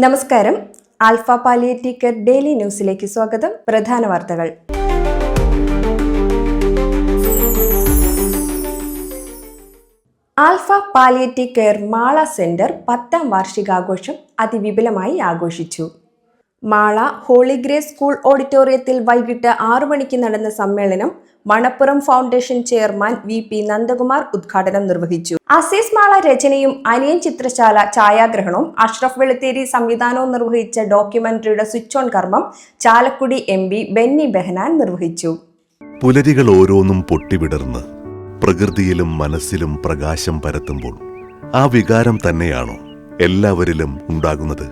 നമസ്കാരം. Alpha palliative care daily ന്യൂസിലേക്ക് സ്വാഗതം. പ്രധാന വാർത്തകൾ. Alpha palliative care Mala centre 10ാം വാർഷികാഘോഷം അതിവിപുലമായി ആഘോഷിച്ചു. മാള ഹോളി ഗ്രേസ് സ്കൂൾ ഓഡിറ്റോറിയത്തിൽ വൈകിട്ട് 6 മണിക്ക് നടന്ന സമ്മേളനം Manappuram foundation chairman VP Nandakumar ഉദ്ഘാടനം നിർവഹിച്ചു. അസീസ് മാള രചനയും അനിയൻ ചിത്രശാല ഛായാഗ്രഹണവും അഷ്റഫ് വെളുത്തേരി സംവിധാനവും നിർവഹിച്ച ഡോക്യുമെന്ററിയുടെ സ്വിച്ച് ഓൺ കർമ്മം ചാലക്കുടി MP ബെന്നി ബെഹനാൻ നിർവഹിച്ചു. പുലരികൾ ഓരോന്നും പൊട്ടിവിടർന്ന് പ്രകൃതിയിലും മനസ്സിലും പ്രകാശം പരത്തുമ്പോൾ ആ വികാരം തന്നെയാണോ എല്ലാവരിലും ഉണ്ടാകുന്നത്?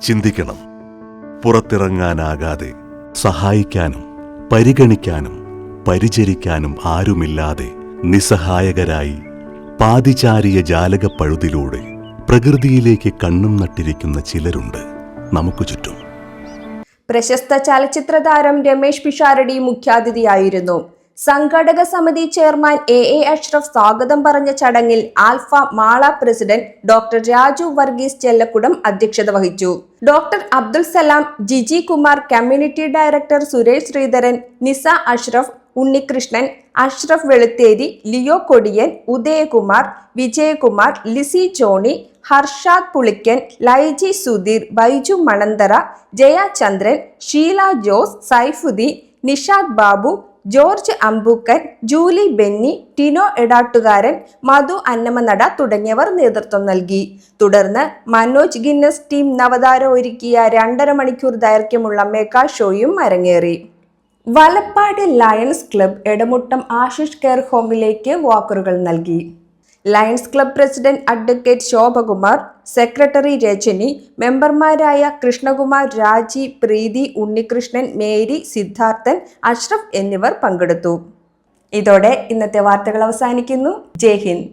ചിന്തിക്കണം. പുറത്തിറങ്ങാനാകാതെ സഹായിക്കാനും പരിഗണിക്കാനും പരിചരിക്കാനും ആരുമില്ലാതെ നിസ്സഹായകരായി പാതിചാരിയ ജാലകപ്പഴുതിലൂടെ പ്രകൃതിയിലേക്ക് കണ്ണും നട്ടിരിക്കുന്ന ചിലരുണ്ട് നമുക്ക് ചുറ്റും. പ്രശസ്ത ചലച്ചിത്ര താരം രമേശ് പിഷാരടി മുഖ്യാതിഥിയായിരുന്നു. സംഘാടക സമിതി ചെയർമാൻ AA അഷ്റഫ് സ്വാഗതം പറഞ്ഞ ചടങ്ങിൽ Alpha Mala president doctor Raju Varghese Chellakkudam അധ്യക്ഷത വഹിച്ചു. Doctor Abdul Salam, Jiji Kumar, community director Suresh Sreedharan, Nisa Ashraf, Unnikrishnan, Ashraf Veluthery, Leo Kodiyan, Udayakumar, Vijayakumar, Lissy Johny, Harshad Pulickan, Laiji Sudheer, Baiju Manantara, Jaya Chandran, Sheela Jose, Saifuddin, Nishad Babu, George Ambookkan, Julie Benny, Tino Edattukaran, Madhu Annamanada തുടങ്ങിയവർ നേതൃത്വം നൽകി. തുടർന്ന് മനോജ് ഗിന്നസ് ടീം നവതാരം ഒരുക്കിയ 2.5 മണിക്കൂർ ദൈർഘ്യമുള്ള മെഗാ ഷോയും അരങ്ങേറി. Valappad Lions Club Edamuttam Ashish care ഹോമിലേക്ക് വാക്കറുകൾ നൽകി. Lions Club president advocate Shobhakumar, secretary Rajani, മെമ്പർമാരായ കൃഷ്ണകുമാർ, രാജി, പ്രീതി, ഉണ്ണികൃഷ്ണൻ, മേരി, സിദ്ധാർത്ഥൻ, അഷ്റഫ് എന്നിവർ പങ്കെടുത്തു. ഇതോടെ ഇന്നത്തെ വാർത്തകൾ അവസാനിക്കുന്നു. ജയ് ഹിന്ദ്.